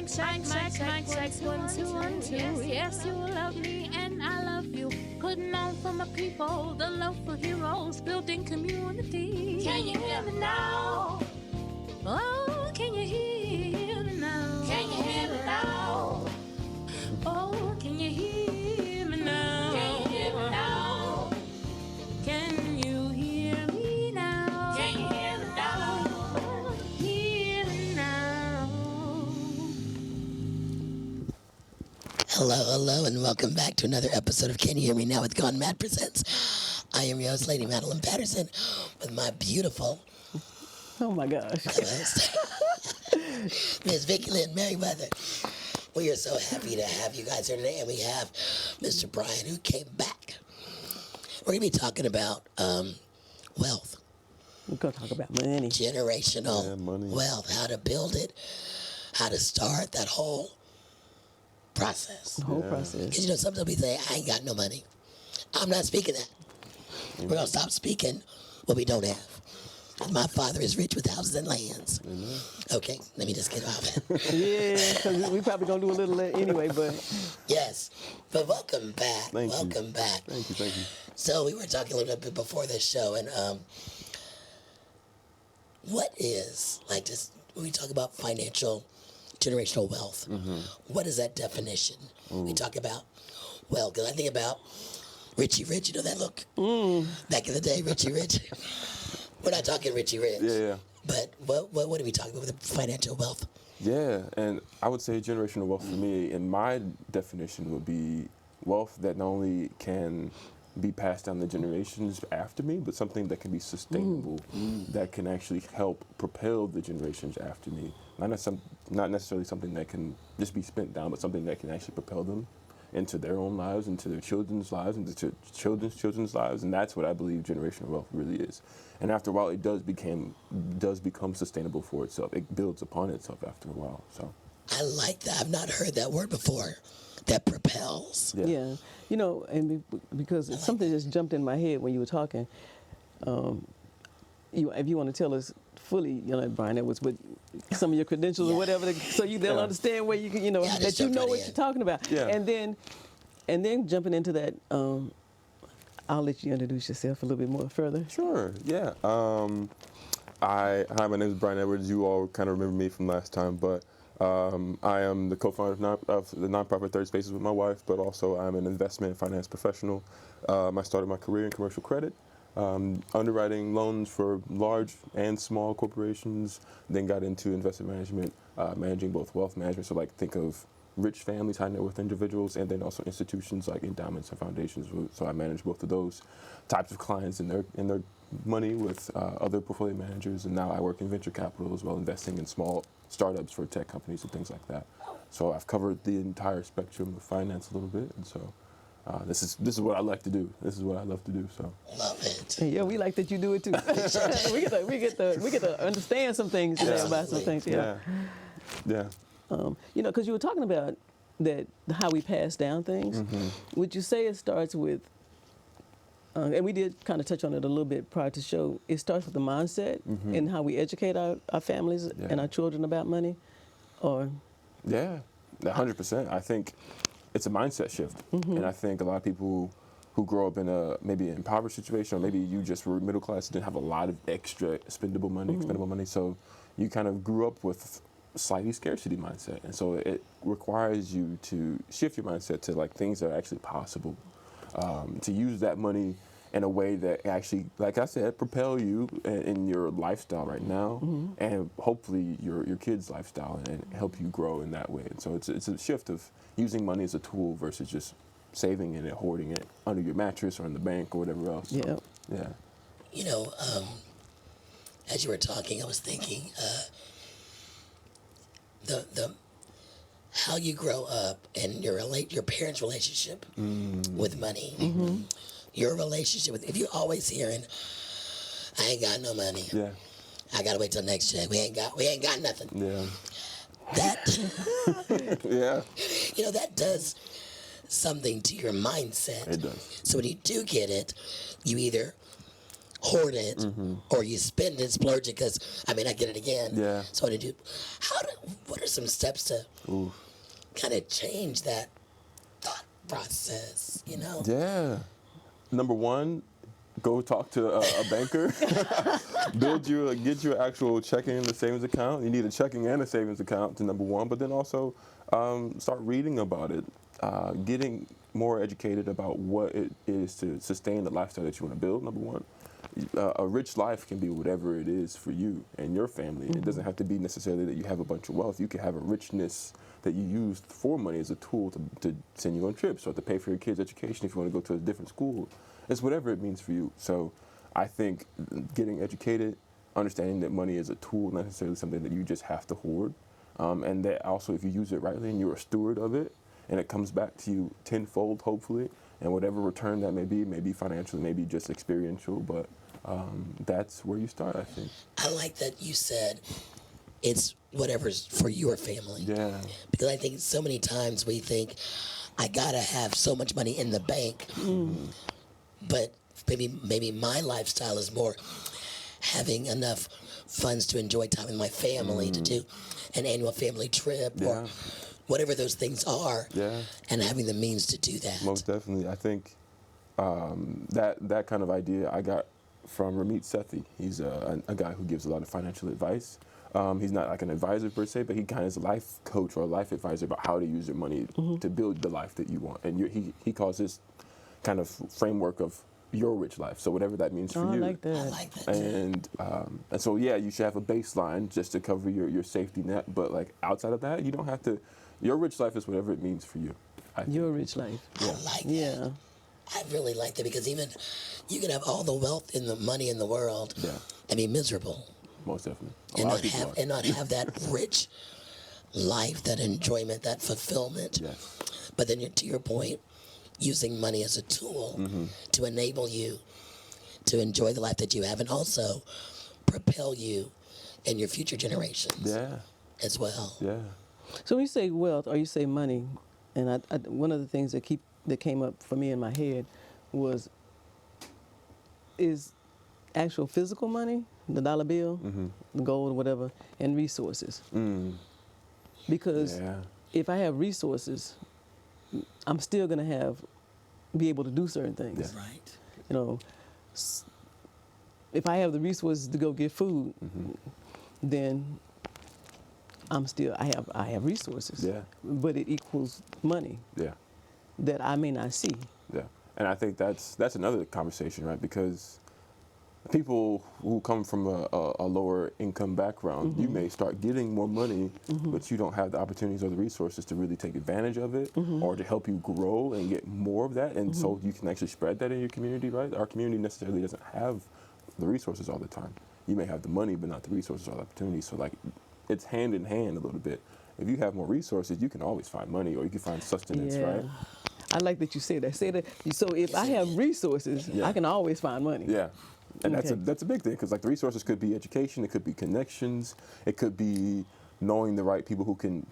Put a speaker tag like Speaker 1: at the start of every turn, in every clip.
Speaker 1: Check, 1, 2, 1, 2. Yes, you love me and I love you. Putting on for my people, the love for heroes, building community. Can you hear me now? Oh, can you hear me now? Can you hear me now? Oh, can you hear me now? Can you hear me now? Can you hear me now? Can you hear me now? Hear me now.
Speaker 2: Hello, and welcome back to another episode of Can You Hear Me Now with Gone Mad Presents. I am your host, Lady Madelyn Patterson, with my beautiful
Speaker 3: Oh my gosh.
Speaker 2: co-host, Miss Vicki Merriwether. We are so happy to have you guys here today, and we have Mr. Bryan, who came back. We're going to be talking about wealth,
Speaker 3: We're going to talk about money.
Speaker 2: generational
Speaker 4: money.
Speaker 2: wealth, how to build it, how to start that whole process.
Speaker 3: The whole
Speaker 2: Because,
Speaker 3: process.
Speaker 2: you know, sometimes we say, I ain't got no money. I'm not speaking that. We're going to stop speaking what we don't have. My father is rich with houses and lands. Okay, let me just get off it.
Speaker 3: Yeah, because we probably going to do a little anyway, but
Speaker 2: Yes, but welcome back.
Speaker 4: Thank you.
Speaker 2: Welcome back.
Speaker 4: Thank you.
Speaker 2: So we were talking a little bit before this show, and what is, like, just when we talk about generational wealth, what is that definition? We talk about, well, because I think about Richie Rich, you know that look? Back in the day, Richie Rich. We're not talking Richie Rich.
Speaker 4: Yeah.
Speaker 2: But what are we talking about with the financial wealth?
Speaker 4: Yeah, and I would say generational wealth for me, in my definition, would be wealth that not only can be passed down the generations after me, but something that can be sustainable, that can actually help propel the generations after me. Not necessarily something that can just be spent down, but something that can actually propel them into their own lives, into their children's lives, into children's lives, and that's what I believe generational wealth really is. And after a while, it does become sustainable for itself. It builds upon itself after a while. So
Speaker 2: I like that. I've not heard that word before. That propels.
Speaker 3: yeah. You know, and because something just jumped in my head when you were talking. If you want to tell us fully, you know, Bryan Edwards, with some of your credentials or whatever, so they'll understand where you can, you know,
Speaker 2: Yeah,
Speaker 3: that
Speaker 2: just
Speaker 3: you
Speaker 2: jump
Speaker 3: know
Speaker 2: right
Speaker 3: what
Speaker 2: in.
Speaker 3: you're talking about.
Speaker 4: Yeah.
Speaker 3: And then jumping into that, I'll let you introduce yourself a little bit more further.
Speaker 4: sure, yeah. Hi, my name is Bryan Edwards. You all kind of remember me from last time, but I am the co-founder of the nonprofit Third Spaces with my wife, but also I'm an investment and finance professional. I started my career in commercial credit, underwriting loans for large and small corporations, then got into investment management, managing both wealth management, so like think of rich families, high net worth individuals, and then also institutions like endowments and foundations. So I manage both of those types of clients and their money with other portfolio managers, and now I work in venture capital as well, investing in small startups for tech companies and things like that. So I've covered the entire spectrum of finance a little bit, and so this is what I like to do. This is what I love to do. So
Speaker 2: Love it.
Speaker 3: Yeah, we like that you do it too. we get to understand some things today about some things. Yeah. You know, because you were talking about that how we pass down things. Would you say it starts with, and we did kind of touch on it a little bit prior to the show, it starts with the mindset and how we educate our families and our children about money? Or
Speaker 4: Yeah, 100%. I think it's a mindset shift, and I think a lot of people who grow up in a maybe an impoverished situation, or maybe you just were middle class, didn't have a lot of extra expendable money, so you kind of grew up with slightly scarcity mindset, and so it requires you to shift your mindset to like things that are actually possible, to use that money in a way that actually, like I said, propel you in your lifestyle right now, and hopefully your kids' lifestyle, and help you grow in that way. And so it's a shift of using money as a tool versus just saving it and hoarding it under your mattress or in the bank or whatever else. So, yeah.
Speaker 2: You know, as you were talking, I was thinking the how you grow up and your parents' relationship with money, your relationship with, if you're always hearing, I ain't got no money,
Speaker 4: Yeah.
Speaker 2: I gotta wait till next check, we ain't got nothing.
Speaker 4: Yeah.
Speaker 2: That
Speaker 4: Yeah.
Speaker 2: you know, that does something to your mindset.
Speaker 4: It does.
Speaker 2: So when you do get it, you either hoard it, or you spend it, splurge it because I may not get it again.
Speaker 4: Yeah.
Speaker 2: So what do you do? What are some steps to kind of change that thought process? You know?
Speaker 4: Yeah. Number one, go talk to a banker. Get your actual checking and a savings account. You need a checking and a savings account to number one, but then also start reading about it, getting more educated about what it is to sustain the lifestyle that you want to build. Number one, a rich life can be whatever it is for you and your family. It doesn't have to be necessarily that you have a bunch of wealth. You can have a richness that you use for money as a tool to send you on trips or to pay for your kids' education if you want to go to a different school. It's whatever it means for you. So I think getting educated, understanding that money is a tool, not necessarily something that you just have to hoard, and that also if you use it rightly and you're a steward of it, and it comes back to you tenfold, hopefully, and whatever return that may be financial, maybe just experiential, but that's where you start, I think.
Speaker 2: I like that you said it's whatever's for your family.
Speaker 4: Yeah.
Speaker 2: Because I think so many times we think, I gotta have so much money in the bank, but maybe my lifestyle is more having enough funds to enjoy time with my family, to do an annual family trip or whatever those things are, and having the means to do that.
Speaker 4: Most definitely. I think that kind of idea I got from Ramit Sethi. He's a guy who gives a lot of financial advice. He's not like an advisor per se, but he kind of is a life coach or a life advisor about how to use your money to build the life that you want. And he calls this kind of framework of your rich life. So whatever that means for you.
Speaker 3: I like that.
Speaker 2: I like that too.
Speaker 4: And so yeah, you should have a baseline just to cover your safety net. But like outside of that, you don't have to. Your rich life is whatever it means for you. I think.
Speaker 3: Your rich life.
Speaker 2: I like that.
Speaker 3: Yeah.
Speaker 2: I really like that because even you can have all the wealth and the money in the world and be miserable.
Speaker 4: Most definitely.
Speaker 2: And not have that rich life, that enjoyment, that fulfillment.
Speaker 4: Yes.
Speaker 2: But then to your point, using money as a tool to enable you to enjoy the life that you have and also propel you and your future generations as well.
Speaker 4: Yeah.
Speaker 3: So when you say wealth or you say money, and I one of the things that came up for me in my head is actual physical money, the dollar bill, the gold, whatever, and resources. Because if I have resources, I'm still gonna be able to do certain things.
Speaker 2: Yeah. Right.
Speaker 3: You know, if I have the resources to go get food, then I have resources.
Speaker 4: Yeah.
Speaker 3: But it equals money.
Speaker 4: Yeah.
Speaker 3: That I may not see.
Speaker 4: Yeah. And I think that's another conversation, right? Because people who come from a lower income background, you may start getting more money, but you don't have the opportunities or the resources to really take advantage of it or to help you grow and get more of that. And so you can actually spread that in your community, right? Our community necessarily doesn't have the resources all the time. You may have the money, but not the resources or the opportunities. So like, it's hand in hand a little bit. If you have more resources, you can always find money or you can find sustenance, right?
Speaker 3: I like that you say that. Say that. So if I have resources, I can always find money.
Speaker 4: Yeah. And that's a big thing because like the resources could be education, it could be connections, it could be knowing the right people who can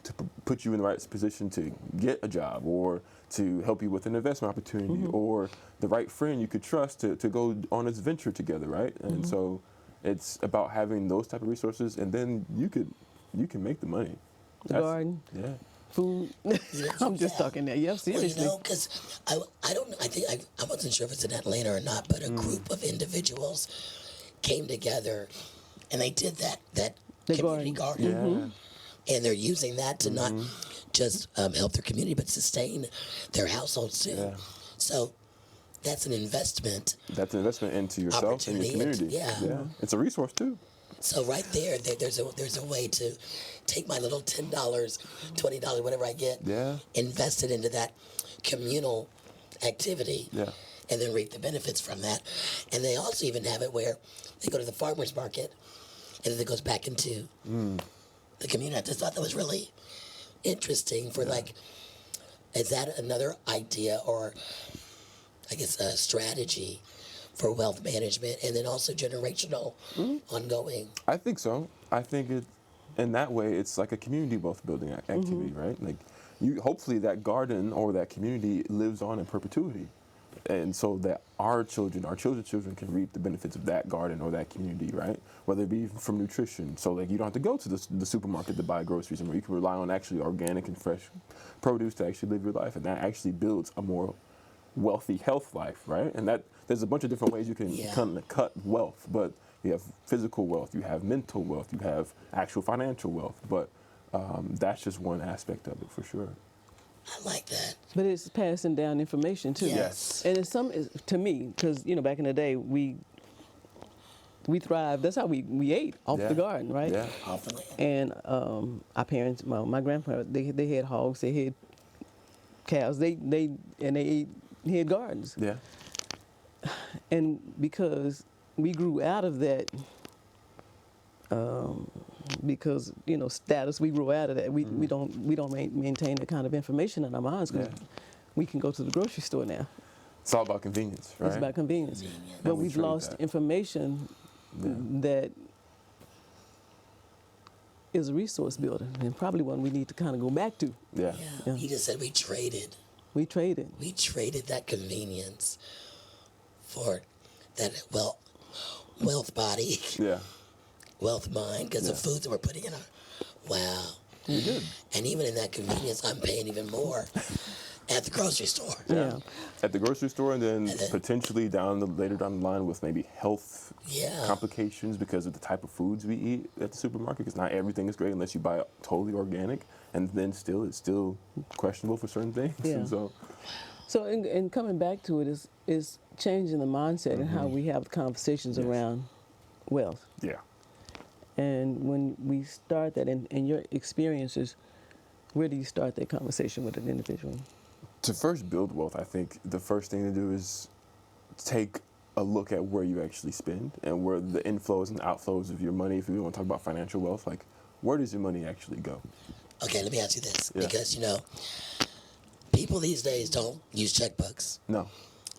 Speaker 4: put you in the right position to get a job or to help you with an investment opportunity or the right friend you could trust to go on this venture together, right? And so it's about having those type of resources, and then you can make the money.
Speaker 3: Garden.
Speaker 4: Yeah.
Speaker 3: Food. I'm just talking there. Yeah, seriously.
Speaker 2: Well, because I don't know. I think I wasn't sure if it's in Atlanta or not, but a group of individuals came together, and they did that community garden, and they're using that to not just help their community, but sustain their households too.
Speaker 4: Yeah.
Speaker 2: So that's an investment.
Speaker 4: That's an investment into yourself and your community. Yeah. It's a resource too.
Speaker 2: So right there's a way to take my little $10, $20, whatever I get, invest it into that communal activity, and then reap the benefits from that. And they also even have it where they go to the farmer's market, and then it goes back into the community. I just thought that was really interesting for like, is that another idea or I guess a strategy for wealth management and then also generational ongoing?
Speaker 4: I think so. I think in that way, it's like a community wealth building activity, right? Like hopefully that garden or that community lives on in perpetuity. and so that our children's children can reap the benefits of that garden or that community, right? Whether it be from nutrition, so like you don't have to go to the supermarket to buy groceries anymore. You can rely on actually organic and fresh produce to actually live your life, and that actually builds a more wealthy health life, right? And that there's a bunch of different ways you can kind of cut wealth, but you have physical wealth, you have mental wealth, you have actual financial wealth, but that's just one aspect of it for sure.
Speaker 2: I like that.
Speaker 3: But it's passing down information too.
Speaker 2: Yes.
Speaker 3: And it's to me, because back in the day we thrived. That's how we ate off the garden, right?
Speaker 4: Yeah.
Speaker 2: Off the land.
Speaker 3: And our parents, my grandparents, they had hogs, they had cows, they had gardens.
Speaker 4: Yeah.
Speaker 3: And because we grew out of that, because status, we grew out of that. We don't maintain that kind of information in our minds because we can go to the grocery store now.
Speaker 4: It's all about convenience, right?
Speaker 3: It's about convenience. But
Speaker 4: we
Speaker 3: we've
Speaker 4: trade
Speaker 3: lost
Speaker 4: that.
Speaker 3: information that is a resource builder and probably one we need to kind of go back to.
Speaker 4: Yeah.
Speaker 2: Yeah. He just said we traded.
Speaker 3: We traded.
Speaker 2: We traded that convenience for that wealth body,
Speaker 4: Yeah.
Speaker 2: wealth mind, because the foods that we're putting in our, wow.
Speaker 4: We did.
Speaker 2: And even in that convenience, I'm paying even more at the grocery store.
Speaker 3: Yeah.
Speaker 4: At the grocery store, and then potentially later down the line with maybe health complications because of the type of foods we eat at the supermarket. Because not everything is great unless you buy totally organic, and then it's still questionable for certain things.
Speaker 3: Yeah.
Speaker 4: And
Speaker 3: So in coming back to it is changing the mindset and how we have conversations around wealth.
Speaker 4: yeah.
Speaker 3: And when we start that in your experiences, where do you start that conversation with an individual?
Speaker 4: To first build wealth, I think the first thing to do is take a look at where you actually spend and where the inflows and outflows of your money. If you want to talk about financial wealth, like where does your money actually go?
Speaker 2: Okay, let me ask you this.
Speaker 4: Yeah.
Speaker 2: Because, people these days don't use checkbooks.
Speaker 4: No.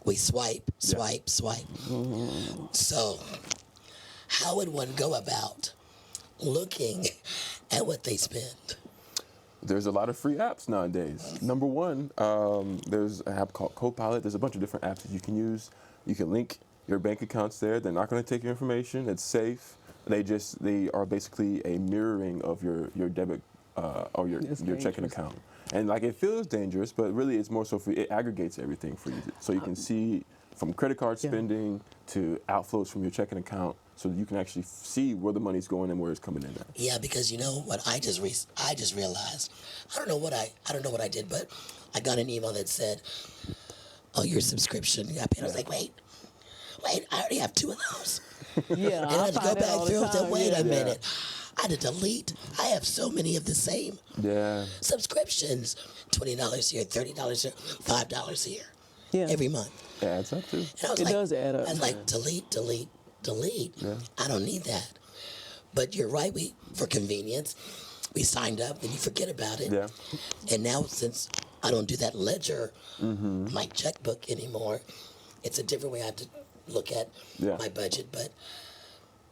Speaker 2: We swipe. So how would one go about looking at what they spend?
Speaker 4: There's a lot of free apps nowadays. Number one, there's an app called Copilot. There's a bunch of different apps that you can use. You can link your bank accounts there. They're not going to take your information. It's safe. They are basically a mirroring of your debit or your checking account. And like it feels dangerous, but really it's more so it aggregates everything for you. So you can see from credit card spending to outflows from your checking account, so that you can actually see where the money's going and where it's coming in at.
Speaker 2: Yeah, because you know what I just realized. I don't know what I did, but I got an email that said, "Oh, your subscription got paid." I was like, wait, I already have 2 of those.
Speaker 3: Yeah,
Speaker 2: And I had to go back through and say, wait a minute.
Speaker 4: Yeah.
Speaker 2: I had to delete. I have so many of the same subscriptions. $20 here, $30 here, $5 here every month.
Speaker 4: It adds up too.
Speaker 2: And I was
Speaker 3: It
Speaker 2: like,
Speaker 3: does add up.
Speaker 2: I was like, delete.
Speaker 4: Yeah.
Speaker 2: I don't need that. But you're right. For convenience, we signed up, then you forget about it.
Speaker 4: Yeah.
Speaker 2: And now since I don't do that ledger, my checkbook anymore, it's a different way I have to look at my budget. But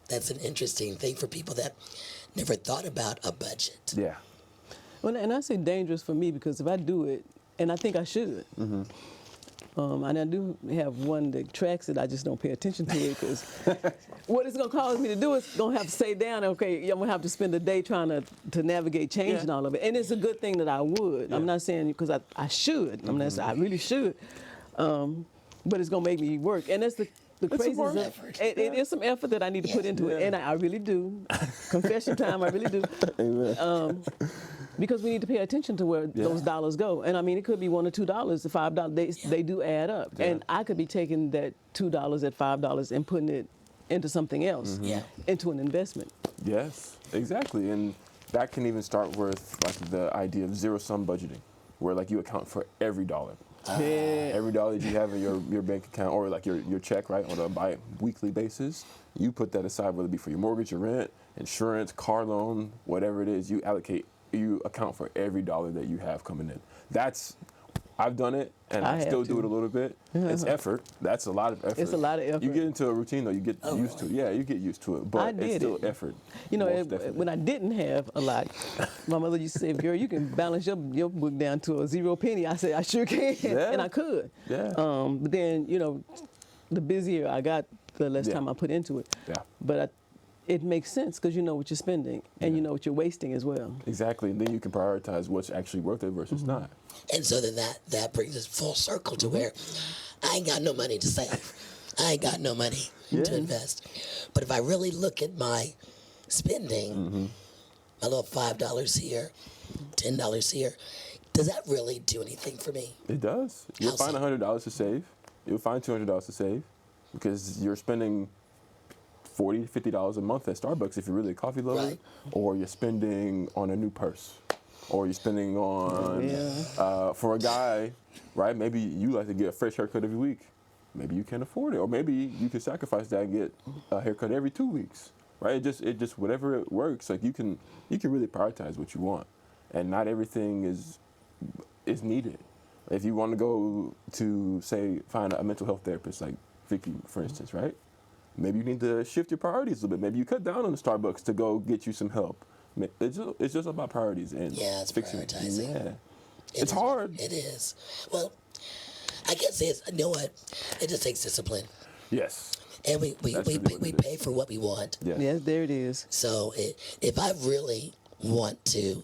Speaker 2: that's an interesting thing for people that never thought about a budget.
Speaker 4: Yeah.
Speaker 3: Well, and I say dangerous for me because if I do it, and I think I should, and I do have one that tracks it, I just don't pay attention to it because what it's going to cause me to do is going to have to say down, okay, I'm going to have to spend a day trying to navigate change and all of it. And it's a good thing that I would. I'm not saying because I should. I'm not saying I really should. But it's going to make me work. And that's the crazy
Speaker 2: more
Speaker 3: stuff.
Speaker 2: effort.
Speaker 3: It is some effort that I need to put into it, and I really do. Confession time, I really do.
Speaker 4: Amen.
Speaker 3: Because we need to pay attention to where those dollars go. And I mean, it could be $1 or $2 to $5. They do add up.
Speaker 4: Yeah.
Speaker 3: And I could be taking that $2 at $5 and putting it into something else, into an investment.
Speaker 4: Yes, exactly. And that can even start with like the idea of zero-sum budgeting, where like you account for every dollar. Every dollar that you have in your bank account or like your check, right, on a bi-weekly basis, you put that aside, whether it be for your mortgage, your rent, insurance, car loan, whatever it is, you account for every dollar that you have coming in. That's I've done it, and I
Speaker 3: have
Speaker 4: still do
Speaker 3: to.
Speaker 4: it a little bit. It's effort. That's a lot of effort.
Speaker 3: It's a lot of effort.
Speaker 4: You get into a routine, though, you get used to it. Yeah, you get used to it, but it's still effort.
Speaker 3: You know,
Speaker 4: most definitely.
Speaker 3: when I didn't have a lot, my mother used to say, "Girl, you can balance your book down to a 0 penny." I said, "I sure can,"
Speaker 4: Yeah.
Speaker 3: and I could.
Speaker 4: Yeah.
Speaker 3: But then, you know, the busier I got, the less time I put into it.
Speaker 4: Yeah.
Speaker 3: But it makes sense because you know what you're spending and you know what you're wasting as well.
Speaker 4: Exactly, and then you can prioritize what's actually worth it versus not.
Speaker 2: And so then that brings us full circle to where I ain't got no money to save. I ain't got no money to invest. But if I really look at my spending, my little $5 here, $10 here, does that really do anything for me?
Speaker 4: It does. You'll
Speaker 2: How
Speaker 4: find
Speaker 2: so?
Speaker 4: $100 to save. You'll find $200 to save because you're spending $40 to $50 a month at Starbucks if you're really a coffee lover,
Speaker 2: Right.
Speaker 4: or you're spending on a new purse, or you're spending on for a guy, right? Maybe you like to get a fresh haircut every week. Maybe you can't afford it, or maybe you can sacrifice that and get a haircut every 2 weeks, right? It just whatever it works. Like you can really prioritize what you want, and not everything is needed. If you want to go to say find a mental health therapist like Vicki, for instance, right? Maybe you need to shift your priorities a little bit. Maybe you cut down on the Starbucks to go get you some help. It's just about priorities and
Speaker 2: Yeah, it's
Speaker 4: fixing
Speaker 2: prioritizing.
Speaker 4: Yeah,
Speaker 2: It
Speaker 4: it's
Speaker 2: is-
Speaker 4: hard.
Speaker 2: It is. Well, I guess you know what? It just takes discipline.
Speaker 4: Yes.
Speaker 2: And we
Speaker 4: That's really what
Speaker 2: we
Speaker 4: it is.
Speaker 2: pay for what we want.
Speaker 4: Yeah.
Speaker 3: Yes, there it is.
Speaker 2: So if I really want to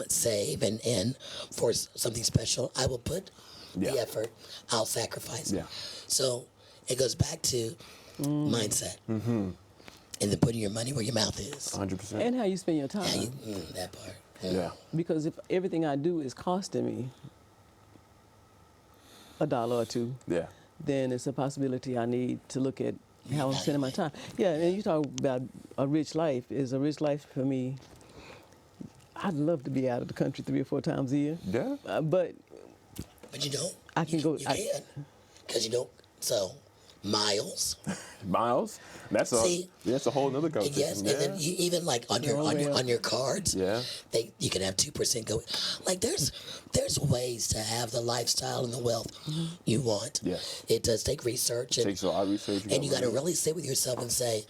Speaker 2: save and for something special, I will put
Speaker 4: Yeah.
Speaker 2: the effort. I'll sacrifice.
Speaker 4: Yeah.
Speaker 2: So it goes back to mindset. Mm-hmm. And then putting your money where your mouth is.
Speaker 4: 100%.
Speaker 3: And how you spend your time.
Speaker 2: That part.
Speaker 4: Yeah.
Speaker 3: Because if everything I do is costing me $1 or $2,
Speaker 4: Yeah.
Speaker 3: then it's a possibility I need to look at how I'm spending my time. Yeah, and you talk about a rich life. Is a rich life for me? I'd love to be out of the country 3 or 4 times a year.
Speaker 4: Yeah.
Speaker 3: But
Speaker 2: But you don't.
Speaker 3: I can go-
Speaker 2: You can. Because you don't. So, miles.
Speaker 4: Miles. That's
Speaker 2: See?
Speaker 4: a whole nother
Speaker 2: And
Speaker 4: conversation.
Speaker 2: yes, and then you, even like on your on your cards,
Speaker 4: Yeah.
Speaker 2: you can have 2% go. Like there's ways to have the lifestyle and the wealth you want.
Speaker 4: Yes.
Speaker 2: It does take research, and
Speaker 4: Takes a lot of research.
Speaker 2: and you got to really sit with yourself and say,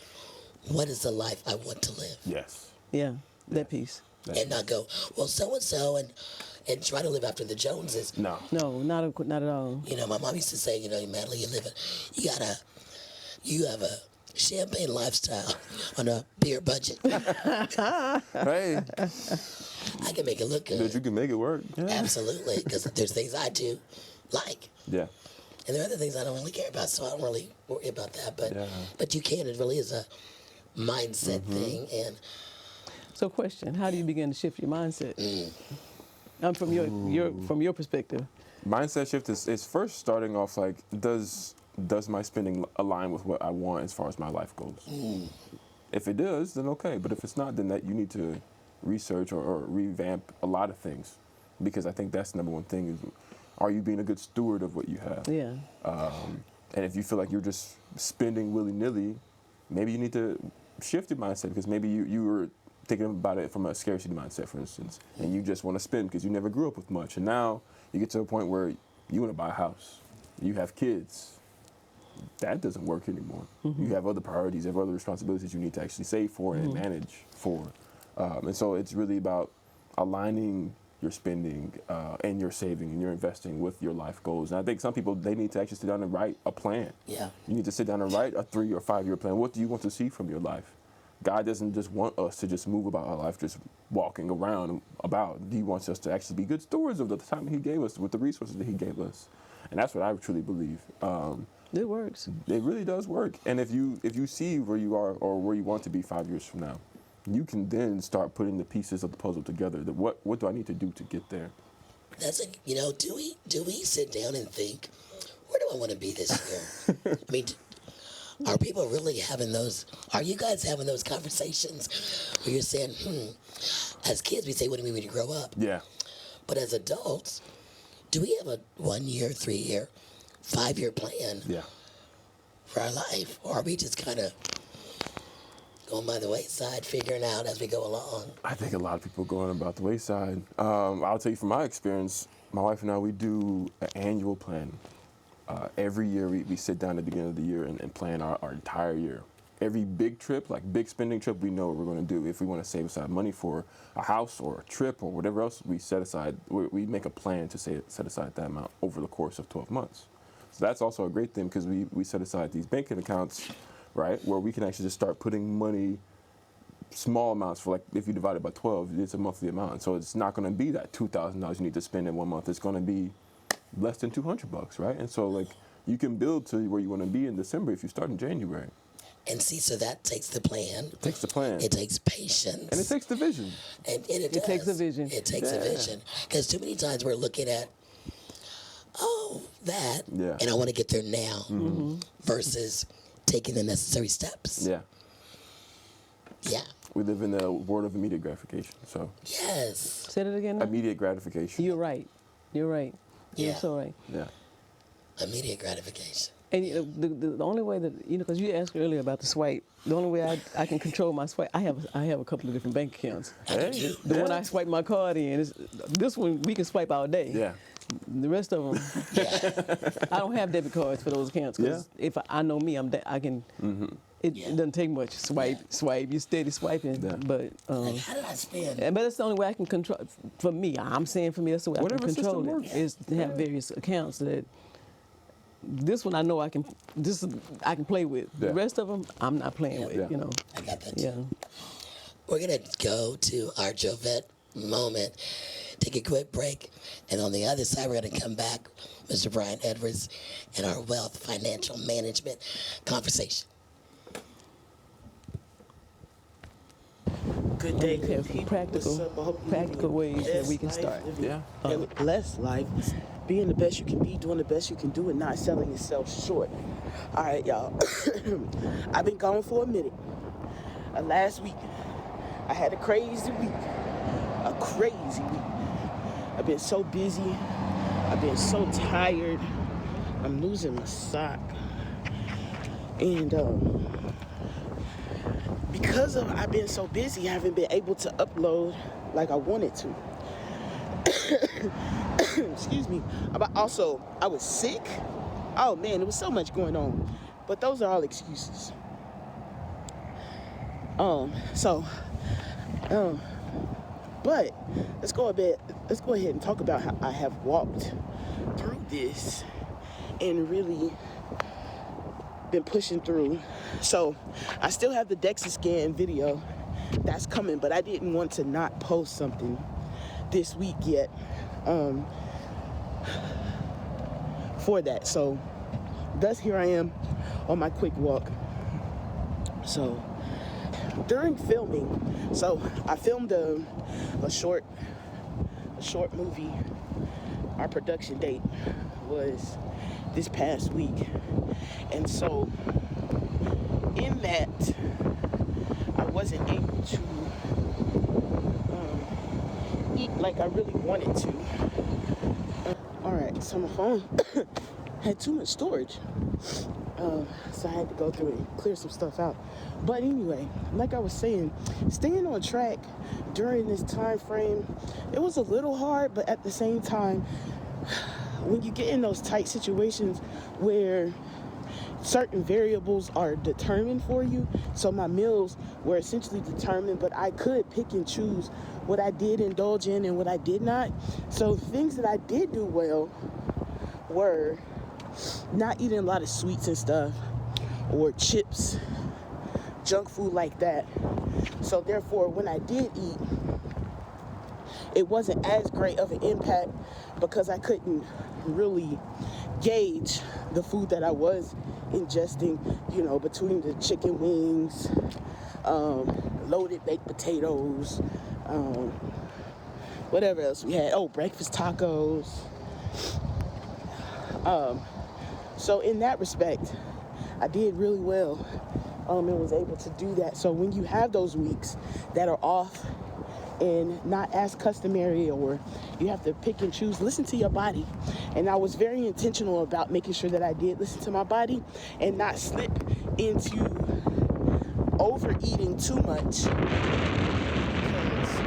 Speaker 2: what is the life I want to live,
Speaker 4: Yes.
Speaker 3: yeah, that piece.
Speaker 2: and not go, well, so and try to live after the Joneses.
Speaker 4: No.
Speaker 3: No, not at all.
Speaker 2: You know, my mom used to say, you know, Madelyn, you have a champagne lifestyle on a beer budget.
Speaker 4: Hey,
Speaker 2: I can make it look good.
Speaker 4: but you can make it work. Yeah.
Speaker 2: Absolutely, because there's things I do like,
Speaker 4: Yeah.
Speaker 2: and there are other things I don't really care about, so I don't really worry about that. But
Speaker 4: Yeah.
Speaker 2: but you can. It really is a mindset thing, and
Speaker 3: So, question: how do you begin to shift your mindset? From your perspective.
Speaker 4: Mindset shift is first starting off like, does my spending align with what I want as far as my life goes? If it does, then okay. But if it's not, then that you need to research or revamp a lot of things, because I think that's the number one thing is, are you being a good steward of what you have?
Speaker 3: Yeah.
Speaker 4: And if you feel like you're just spending willy-nilly, maybe you need to shift your mindset, because maybe you were thinking about it from a scarcity mindset, for instance, and you just want to spend because you never grew up with much. And now you get to a point where you want to buy a house, you have kids. That doesn't work anymore. You have other priorities, you have other responsibilities you need to actually save for and manage for. And so it's really about aligning your spending and your saving and your investing with your life goals. And I think some people, they need to actually sit down and write a plan.
Speaker 2: yeah,
Speaker 4: You need to sit down and write a 3 or 5 year plan. What do you want to see from your life? God doesn't just want us to just move about our life, just walking around about. He wants us to actually be good stewards of the time He gave us, with the resources that He gave us. And that's what I truly believe.
Speaker 3: It works.
Speaker 4: It really does work. And if you see where you are or where you want to be 5 years from now, you can then start putting the pieces of the puzzle together. That what do I need to do to get there?
Speaker 2: that's a, you know. Do we sit down and think, where do I want to be this year? I mean, are people really having those? Are you guys having those conversations where you're saying, as kids we say, what do we mean when you grow up?
Speaker 4: Yeah.
Speaker 2: But as adults, do we have a 1 year, 3 year, 5 year plan
Speaker 4: Yeah.
Speaker 2: for our life? Or are we just kind of going by the wayside, figuring out as we go along?
Speaker 4: I think a lot of people are going about the wayside. I'll tell you from my experience, my wife and I, we do an annual plan. Every year we sit down at the beginning of the year and plan our entire year. Every big trip, like big spending trip, we know what we're going to do. If we want to save aside money for a house or a trip or whatever else we set aside, we make a plan to set aside that amount over the course of 12 months. So that's also a great thing because we set aside these banking accounts, right, where we can actually just start putting money, small amounts for, like, if you divide it by 12, it's a monthly amount. So it's not going to be that $2,000 you need to spend in 1 month. It's going to be less than $200, right? And so, like, you can build to where you want to be in December if you start in January.
Speaker 2: And see, so that takes the plan.
Speaker 4: It takes the plan.
Speaker 2: It takes patience.
Speaker 4: And it takes the vision.
Speaker 2: And it does.
Speaker 3: takes a vision.
Speaker 2: It takes a vision. Because too many times we're looking at, that, and I want to get there now, versus taking the necessary steps.
Speaker 4: Yeah.
Speaker 2: Yeah.
Speaker 4: We live in the world of immediate gratification, so.
Speaker 3: Say that again.
Speaker 4: Immediate gratification.
Speaker 3: You're right. You're right.
Speaker 2: Yeah.
Speaker 3: You're so right.
Speaker 4: Yeah.
Speaker 2: Immediate gratification.
Speaker 3: And the only way that, because you asked earlier about the swipe, the only way I can control my swipe, I have a couple of different bank accounts.
Speaker 4: Hey.
Speaker 3: The one I swipe my card in, this one we can swipe all day.
Speaker 4: Yeah.
Speaker 3: The rest of them, I don't have debit cards for those accounts because if I know me, I can. It doesn't take much. Swipe. You steady swiping.
Speaker 4: Yeah.
Speaker 3: But
Speaker 2: Like, how did I spend?
Speaker 3: but that's the only way I can control. For me, I'm saying for me, that's the way
Speaker 4: Whatever
Speaker 3: I can control
Speaker 4: system
Speaker 3: it.
Speaker 4: works.
Speaker 3: Is to have various accounts that. This one I know I can. I can play with.
Speaker 4: Yeah.
Speaker 3: The rest of them I'm not playing with.
Speaker 4: Yeah.
Speaker 3: You know.
Speaker 2: I got that too.
Speaker 3: Yeah.
Speaker 2: We're going to go to our Jovette moment, take a quick break, and on the other side, we're going to come back, Mr. Bryan Edwards, and our wealth financial management conversation.
Speaker 5: Good day, good
Speaker 3: Have
Speaker 5: people.
Speaker 3: practical
Speaker 5: What's up? I hope you're
Speaker 3: practical
Speaker 5: living
Speaker 3: ways
Speaker 5: your
Speaker 3: that
Speaker 5: best
Speaker 3: we can
Speaker 5: life,
Speaker 3: start.
Speaker 5: living
Speaker 4: Yeah.
Speaker 5: Less life, being the best you can be, doing the best you can do, and not selling yourself short. All right, y'all. I've been gone for a minute. Last week, I had a crazy week. I've been so busy. I've been so tired. I'm losing my sock. And because I've been so busy, I haven't been able to upload like I wanted to. Excuse me. But also, I was sick. Oh man, there was so much going on. But those are all excuses. But let's go ahead and talk about how I have walked through this and really been pushing through. So I still have the DEXA scan video that's coming, but I didn't want to not post something this week yet for that. So thus here I am on my quick walk. So during filming, so I filmed a short movie. Our production date was this past week. And so in that, I wasn't able to eat like I really wanted to. All right, so my phone had too much storage. So I had to go through and clear some stuff out. But anyway, like I was saying, staying on track during this time frame, it was a little hard, but at the same time, when you get in those tight situations where certain variables are determined for you, so my meals were essentially determined, but I could pick and choose what I did indulge in and what I did not. So things that I did do well were not eating a lot of sweets and stuff, or chips, junk food like that. So therefore, when I did eat, it wasn't as great of an impact because I couldn't really gauge the food that I was ingesting, you know, between the chicken wings, loaded baked potatoes, whatever else we had. Oh, breakfast tacos. So in that respect, I did really well and was able to do that. So when you have those weeks that are off and not as customary, or you have to pick and choose, listen to your body. And I was very intentional about making sure that I did listen to my body and not slip into overeating too much because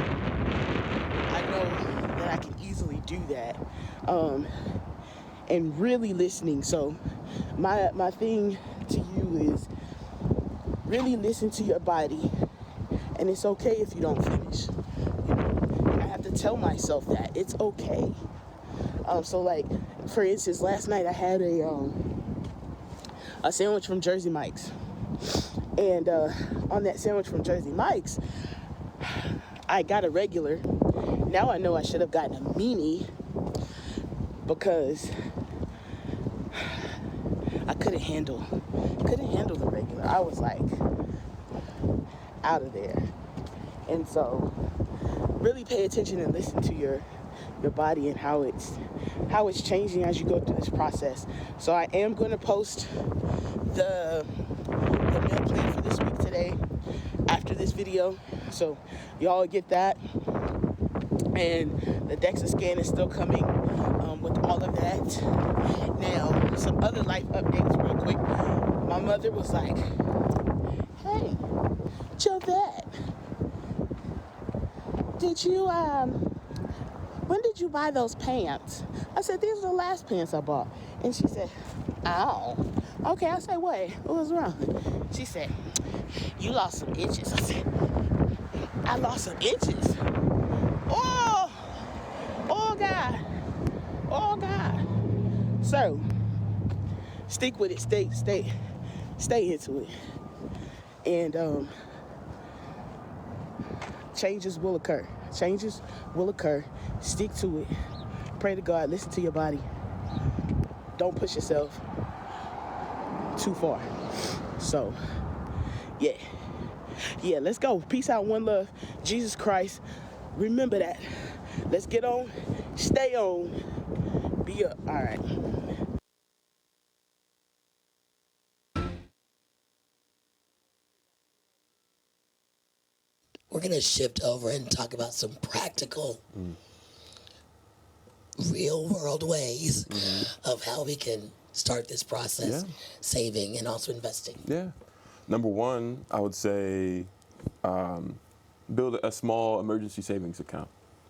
Speaker 5: I know that I can easily do that, and really listening. So my thing to you is really listen to your body, and it's okay if you don't finish. You know, I have to tell myself that it's okay. So like, for instance, last night I had a sandwich from Jersey Mike's, and on that sandwich from Jersey Mike's, I got a regular. Now I know I should have gotten a meanie because I couldn't handle the regular. I was like out of there. And so really pay attention and listen to your body and how it's changing as you go through this process. So I am going to post the meal plan for this week today after this video, so y'all get that. And the DEXA scan is still coming with all of that. Now, some other life updates real quick. My mother was like, hey, Javette, did you, when did you buy those pants? I said, these are the last pants I bought. And she said, oh, okay. I said, what was wrong? She said, you lost some inches. I said, I lost some inches? Oh God. Oh God. So, stick with it, stay into it. And changes will occur. Stick to it. Pray to God, listen to your body. Don't push yourself too far. So, yeah, let's go. Peace out, one love. Jesus Christ. Remember that. Let's get on, stay on, be up. All right.
Speaker 2: We're going to shift over and talk about some practical, real world ways of how we can start this process, saving and also investing.
Speaker 4: Yeah. Number one, I would say build a small emergency savings account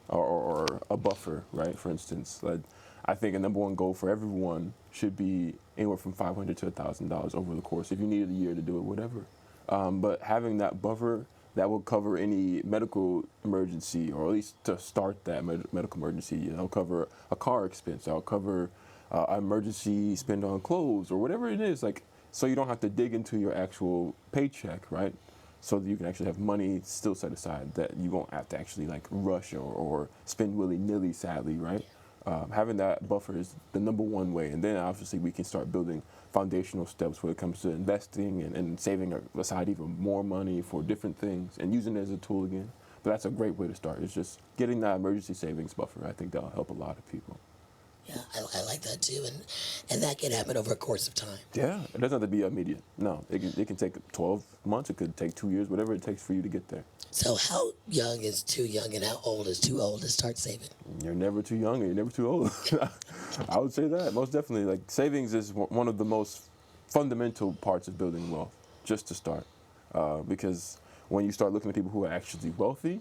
Speaker 4: or a buffer, right? For instance, like, I think a number one goal for everyone should be anywhere from $500 to $1,000 over the course. If you needed a year to do it, whatever. But having that buffer, that will cover any medical emergency, or at least to start that medical emergency. You know, cover a car expense. I'll cover an emergency spend on clothes or whatever it is. Like, so you don't have to dig into your actual paycheck, right? So that you can actually have money still set aside that you won't have to actually like rush or spend willy-nilly, sadly, right? Having that buffer is the number one way. And then obviously we can start building foundational steps when it comes to investing and saving aside even more money for different things and using it as a tool again. But that's a great way to start. It's just getting that emergency savings buffer. I think that'll help a lot of people.
Speaker 2: Yeah, I like that too, and that can happen over a course of time.
Speaker 4: Yeah, it doesn't have to be immediate. No, it can take 12 months. It could take 2 years, whatever it takes for you to get there.
Speaker 2: So how young is too young, and how old is too old to start saving?
Speaker 4: You're never too young, and you're never too old. I would say that most definitely. Like, savings is one of the most fundamental parts of building wealth, just to start, because when you start looking at people who are actually wealthy,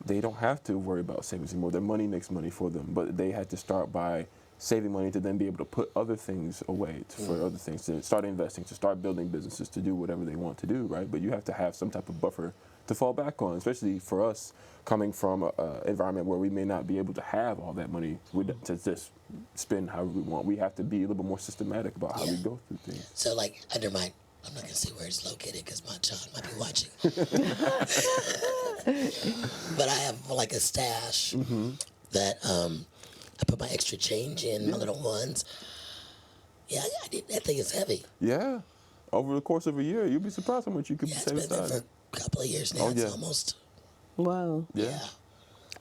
Speaker 4: they don't have to worry about savings anymore. Their money makes money for them, but they had to start by saving money to then be able to put other things away for other things, to start investing, to start building businesses, to do whatever they want to do, right? But you have to have some type of buffer to fall back on, especially for us coming from an environment where we may not be able to have all that money to just spend however we want. We have to be a little bit more systematic about how we go through things.
Speaker 2: So like under my, I'm not going to say where it's located because my child might be watching. But I have like a stash that I put my extra change in, my little ones. Yeah, that thing is heavy.
Speaker 4: Yeah. Over the course of a year, you'll be surprised how much you could save
Speaker 2: It's been there
Speaker 4: aside.
Speaker 2: for a couple of years now. It's almost.
Speaker 3: Wow.
Speaker 4: Yeah.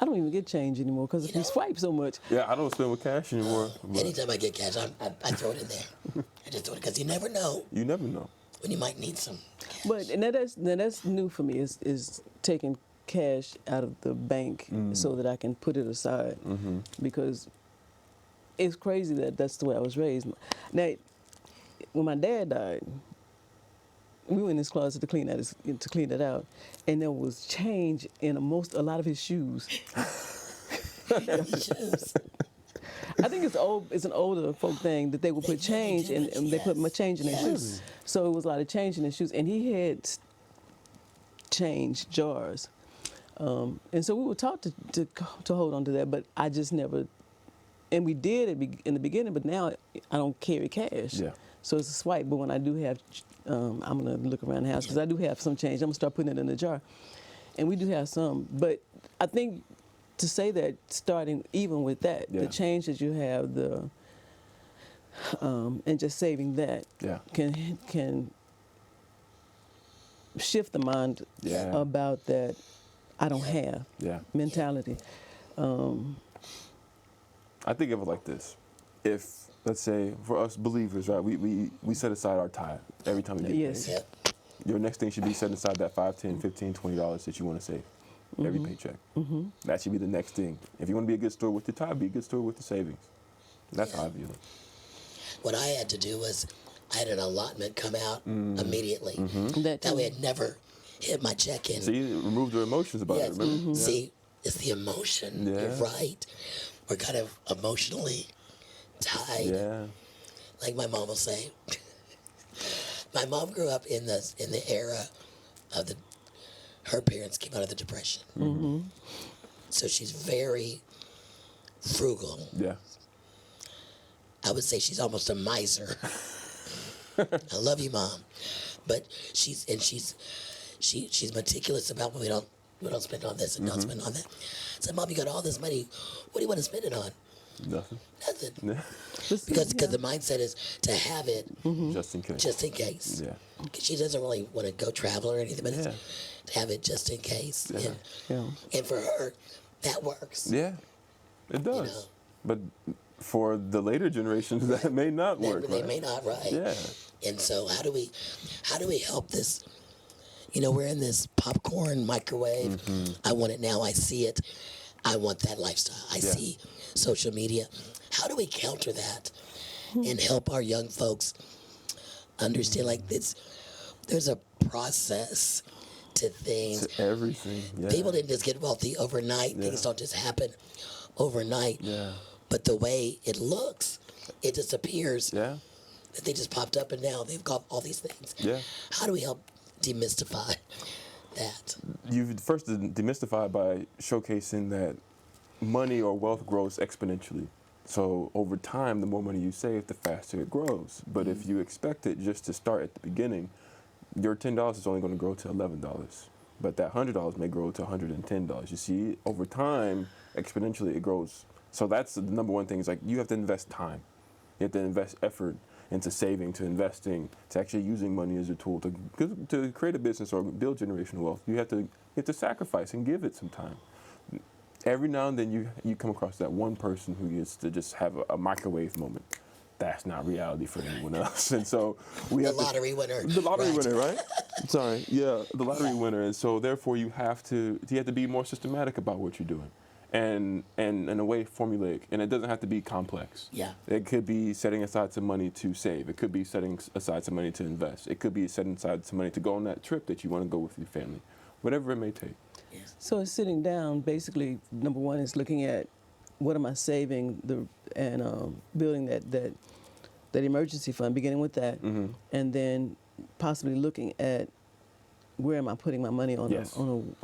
Speaker 3: I don't even get change anymore because we swipe so much.
Speaker 4: Yeah, I don't spend with cash anymore.
Speaker 2: Anytime I get cash, I throw it in there. I just do it because you never know
Speaker 4: You never know.
Speaker 2: when you might need some cash.
Speaker 3: But and that's new for me is taking cash out of the bank so that I can put it aside because it's crazy that that's the way I was raised. Now, when my dad died, we went in his closet to clean it out, and there was change in a lot of his shoes.
Speaker 2: Shoes.
Speaker 3: I think it's an older folk thing that they would put change in, and they put
Speaker 2: Yes.
Speaker 3: change in their shoes. So it was a lot of change in his shoes, and he had change jars, and so we were taught to hold on to that, but I just never. And we did in the beginning, but now I don't carry cash.
Speaker 4: Yeah.
Speaker 3: So it's a swipe. But when I do have, I'm gonna look around the house because I do have some change. I'm gonna start putting it in the jar, and we do have some. But I think to say that starting even with that,
Speaker 4: Yeah.
Speaker 3: the change that you have, and just saving that
Speaker 4: Yeah.
Speaker 3: can shift the mind
Speaker 4: Yeah.
Speaker 3: about that I don't have
Speaker 4: Yeah.
Speaker 3: mentality.
Speaker 4: I think of it like this. If, let's say, for us believers, right, we set aside our tithe every time we get
Speaker 3: Yes.
Speaker 4: paid.
Speaker 2: Yep.
Speaker 4: Your next thing should be setting aside that $5, $10, $15, $20 that you want to save every paycheck. That should be the next thing. If you want to be a good steward with your tithe, be a good steward with the savings. That's how I view it.
Speaker 2: What I had to do was I had an allotment come out immediately.
Speaker 3: That
Speaker 2: That way
Speaker 3: too.
Speaker 2: it never hit my check-in.
Speaker 4: See, remove the emotions about
Speaker 2: Yes.
Speaker 4: it, remember? Yeah.
Speaker 2: See, it's the emotion.
Speaker 4: Yeah.
Speaker 2: You're right. We're kind of emotionally tied.
Speaker 4: Yeah.
Speaker 2: Like my mom will say. My mom grew up in the era of her parents came out of the Depression. So she's very frugal.
Speaker 4: Yeah.
Speaker 2: I would say she's almost a miser. I love you, Mom. But she's meticulous about we don't spend on this and don't spend on that. I said, Mom, you got all this money. What do you want to spend it on?
Speaker 4: Nothing.
Speaker 2: Nothing.
Speaker 4: Yeah.
Speaker 2: Because the mindset is to have it
Speaker 4: Just in case.
Speaker 2: just in case.
Speaker 4: Yeah.
Speaker 2: 'Cause she doesn't really want to go travel or anything, but
Speaker 4: Yeah.
Speaker 2: it's to have it just in case.
Speaker 4: Yeah.
Speaker 3: Yeah.
Speaker 2: And for her, that works.
Speaker 4: Yeah. It does.
Speaker 2: know.
Speaker 4: But for the later generations, that may not work.
Speaker 2: They
Speaker 4: right?
Speaker 2: may not, right?
Speaker 4: Yeah.
Speaker 2: And so how do we help this? You know, we're in this popcorn microwave. I want it now. I see it. I want that lifestyle. I
Speaker 4: Yeah.
Speaker 2: see social media. How do we counter that and help our young folks understand like this? There's a process to things.
Speaker 4: To everything. Yeah.
Speaker 2: People didn't just get wealthy overnight.
Speaker 4: Yeah.
Speaker 2: Things don't just happen overnight.
Speaker 4: Yeah.
Speaker 2: But the way it looks, it just appears
Speaker 4: Yeah.
Speaker 2: that they just popped up and now they've got all these things.
Speaker 4: Yeah.
Speaker 2: How do we help demystify that?
Speaker 4: You first demystify by showcasing that money or wealth grows exponentially. So over time, the more money you save, the faster it grows. But if you expect it just to start at the beginning, your $10 is only going to grow to $11. But that $100 may grow to $110. You see, over time, exponentially it grows. So that's the number one thing is like you have to invest time. You have to invest effort into saving, to investing, to actually using money as a tool to create a business or build generational wealth. You have to sacrifice and give it some time. Every now and then you come across that one person who gets to just have a microwave moment. That's not reality for anyone else. And so we have
Speaker 2: The lottery winner.
Speaker 4: The lottery
Speaker 2: Right.
Speaker 4: winner, right? Sorry. Yeah, the lottery winner. And so therefore you have to be more systematic about what you're doing. And in a way formulaic. And it doesn't have to be complex.
Speaker 2: Yeah.
Speaker 4: It could be setting aside some money to save. It could be setting aside some money to invest. It could be setting aside some money to go on that trip that you want to go with your family. Whatever it may take.
Speaker 3: So it's sitting down. Basically, number one is looking at what am I saving, and building that emergency fund. Beginning with that, and then possibly looking at where am I putting my money on
Speaker 4: Yes.
Speaker 3: on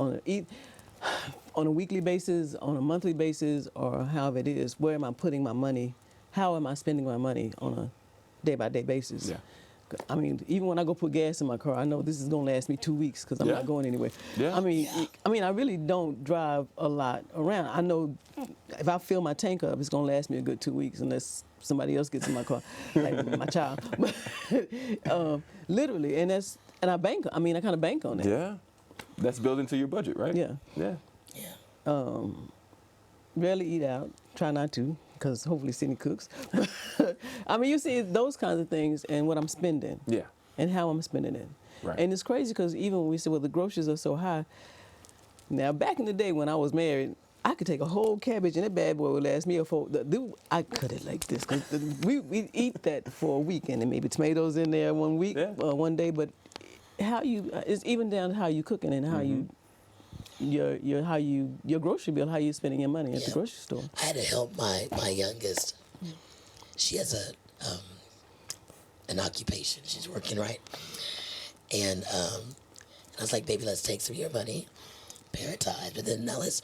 Speaker 3: a weekly basis, on a monthly basis, or however it is. Where am I putting my money? How am I spending my money on a day-by-day basis?
Speaker 4: Yeah.
Speaker 3: I mean, even when I go put gas in my car, I know this is gonna last me 2 weeks because I'm
Speaker 4: Yeah.
Speaker 3: not going anywhere.
Speaker 4: Yeah.
Speaker 3: I mean, I really don't drive a lot around. I know if I fill my tank up, it's gonna last me a good 2 weeks unless somebody else gets in my car, like my child. But literally, and I bank. I mean, I kind of bank on that.
Speaker 4: Yeah. That's built into your budget, right?
Speaker 3: Yeah.
Speaker 4: Yeah.
Speaker 2: Yeah.
Speaker 3: Rarely eat out. Try not to, because hopefully Sydney cooks. I mean, you see those kinds of things and what I'm spending.
Speaker 4: Yeah.
Speaker 3: And how I'm spending it.
Speaker 4: Right.
Speaker 3: And it's crazy because even when we say, well, the groceries are so high. Now, back in the day when I was married, I could take a whole cabbage and that bad boy would last me I cut it like this. 'Cause we eat that for a week and then maybe tomatoes in there one week,
Speaker 4: Yeah.
Speaker 3: one day. But how you it's even down to how you cooking and how you your grocery bill, how you spending your money at the grocery store.
Speaker 2: I had to help my youngest. She has an occupation. She's working, right? And I was like, baby, let's take some of your money, prioritize, but then now let's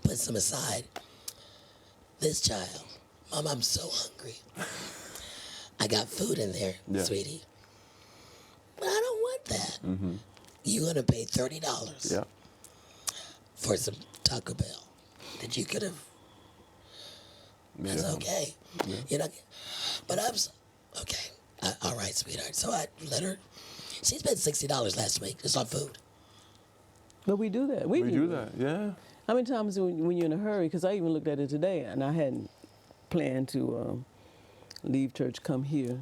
Speaker 2: put some aside. This child, Mom, I'm so hungry. I got food in there, sweetie. But I don't want that. You're gonna pay $30 for some Taco Bell that you could have. That's okay. You're not. But okay. All right, sweetheart. So I let her. She spent $60 last week just on food.
Speaker 3: But we do that.
Speaker 4: We do that, yeah.
Speaker 3: How many times when you're in a hurry, because I even looked at it today, and I hadn't planned to leave church, come here.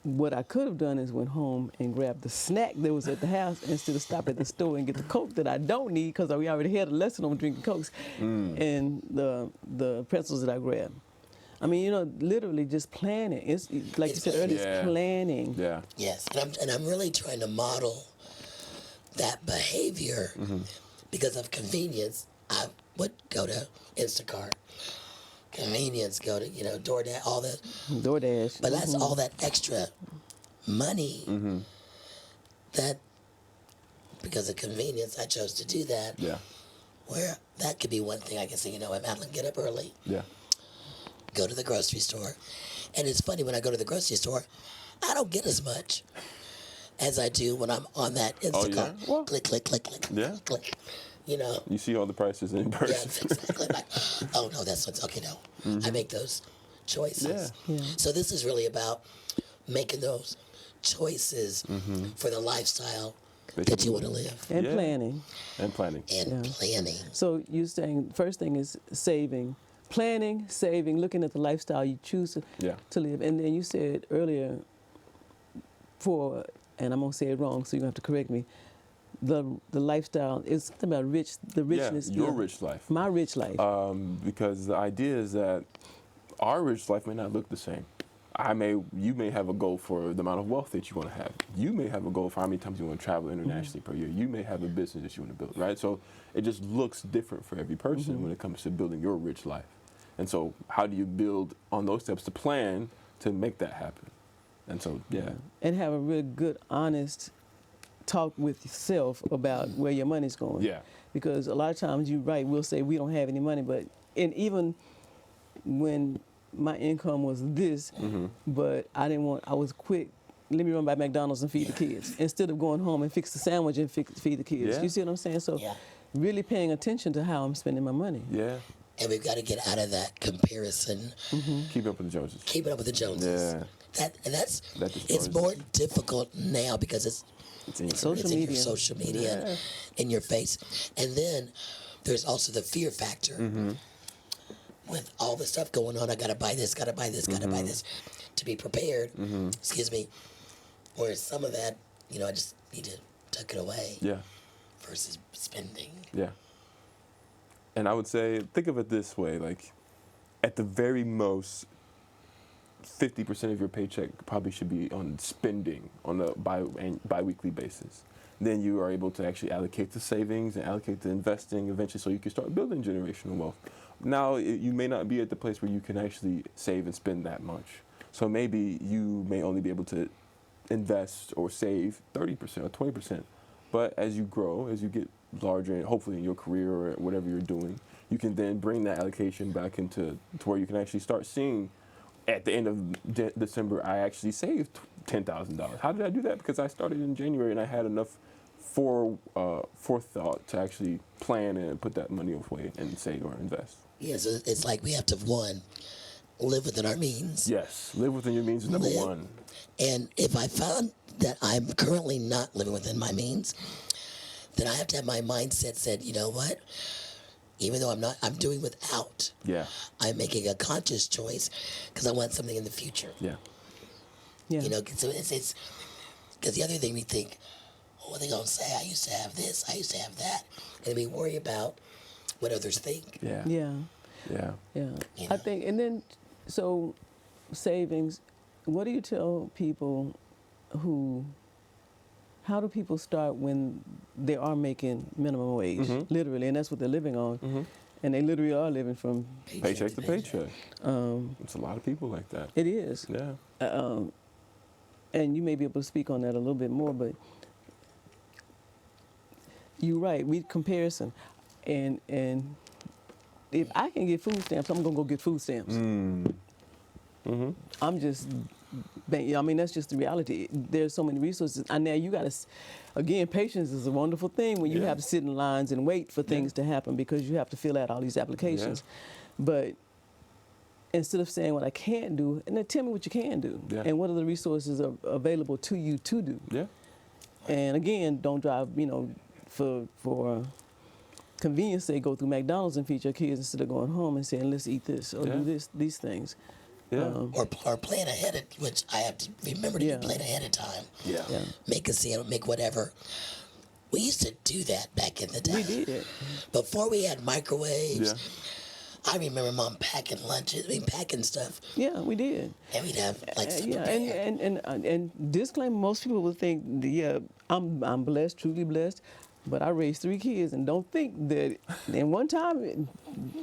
Speaker 3: What I could have done is went home and grabbed the snack that was at the house instead of stop at the store and get the Coke that I don't need because we already had a lesson on drinking Cokes and the pretzels that I grabbed. I mean, literally just planning. It's like you said earlier, it's planning.
Speaker 4: Yeah.
Speaker 2: Yes, and I'm really trying to model that behavior because of convenience. I would go to Instacart. Convenience, go to DoorDash, all that.
Speaker 3: DoorDash.
Speaker 2: But that's all that extra money that because of convenience I chose to do that.
Speaker 4: Yeah.
Speaker 2: Where that could be one thing I can say, Madelyn, get up early.
Speaker 4: Yeah.
Speaker 2: Go to the grocery store. And it's funny when I go to the grocery store, I don't get as much as I do when I'm on that Instacart.
Speaker 4: Oh, yeah?
Speaker 2: Click, click, click, click, click.
Speaker 4: You see all the prices in person.
Speaker 2: Yeah, exactly. Like, oh no, that's what's okay. No, I make those choices.
Speaker 3: Yeah.
Speaker 2: So this is really about making those choices for the lifestyle that you want to live.
Speaker 3: And planning.
Speaker 4: And planning.
Speaker 2: And planning.
Speaker 3: So you're saying first thing is saving, planning, saving, looking at the lifestyle you choose to live, and then you said earlier, and I'm gonna say it wrong, so you're gonna have to correct me. The lifestyle is something about the richness.
Speaker 4: Your rich life.
Speaker 3: My rich life.
Speaker 4: Because the idea is that our rich life may not look the same. You may have a goal for the amount of wealth that you want to have. You may have a goal for how many times you want to travel internationally per year. You may have a business that you want to build, right? So it just looks different for every person when it comes to building your rich life. And so how do you build on those steps to plan to make that happen? And so,
Speaker 3: And have a real good, honest talk with yourself about where your money's going.
Speaker 4: Yeah.
Speaker 3: Because a lot of times we'll say we don't have any money, and even when my income was this, but I was quick, let me run by McDonald's and feed the kids instead of going home and fix the sandwich and feed the kids.
Speaker 4: Yeah.
Speaker 3: You see what I'm saying? So really paying attention to how I'm spending my money.
Speaker 4: Yeah.
Speaker 2: And we've got to get out of that comparison.
Speaker 4: Keep up with the Joneses.
Speaker 2: Keep it up with the Joneses.
Speaker 4: Yeah.
Speaker 2: It's more difficult now because it's in your social media, in your face. And then there's also the fear factor. With all the stuff going on, I gotta buy this, gotta buy this, gotta buy this to be prepared. Excuse me. Whereas some of that, I just need to tuck it away.
Speaker 4: Yeah.
Speaker 2: Versus spending.
Speaker 4: Yeah. And I would say, think of it this way, like at the very most, 50% of your paycheck probably should be on spending on a bi-weekly basis. Then you are able to actually allocate to savings and allocate to investing eventually so you can start building generational wealth. Now, you may not be at the place where you can actually save and spend that much. So maybe you may only be able to invest or save 30% or 20%. But as you grow, as you get larger, and hopefully in your career or whatever you're doing, you can then bring that allocation back to where you can actually start seeing at the end of December, I actually saved $10,000. How did I do that? Because I started in January and I had enough forethought to actually plan and put that money away and save or invest.
Speaker 2: Yes, it's like we have to, live within our means.
Speaker 4: Yes, live within your means is number one.
Speaker 2: And if I found that I'm currently not living within my means, then I have to have my mindset said, you know what? Even though I'm doing without.
Speaker 4: Yeah.
Speaker 2: I'm making a conscious choice because I want something in the future.
Speaker 4: Yeah.
Speaker 3: Yeah.
Speaker 2: So it's because the other thing we think, what are they gonna say? I used to have this. I used to have that, and we worry about what others think.
Speaker 4: Yeah.
Speaker 3: Yeah.
Speaker 4: Yeah.
Speaker 3: Yeah. I think, and then so savings. What do you tell people who how do people start when they are making minimum wage, literally, and that's what they're living on, and they literally are living from
Speaker 4: Paycheck to paycheck. It's a lot of people like that.
Speaker 3: It is.
Speaker 4: Yeah.
Speaker 3: And you may be able to speak on that a little bit more, but you're right. We comparison, and if I can get food stamps, I'm gonna go get food stamps. I'm just, I mean, that's just the reality. There's so many resources, and now you gotta, again, patience is a wonderful thing when you have to sit in lines and wait for things to happen because you have to fill out all these applications. But instead of saying what I can't do, and then tell me what you can do, and what are the resources available to you to do. And again, don't drive, for convenience sake, go through McDonald's and feed your kids instead of going home and saying, let's eat this or do these things.
Speaker 2: Or plan ahead, which I have to remember to plan ahead of time. Make a sandwich, make whatever. We used to do that back in the day.
Speaker 3: We did.
Speaker 2: Before we had microwaves. I remember Mom packing lunches, packing stuff.
Speaker 3: Yeah, we did.
Speaker 2: And we'd have like stuff
Speaker 3: and disclaimer, most people would think, I'm blessed, truly blessed, but I raised 3 kids, and don't think that. And one time,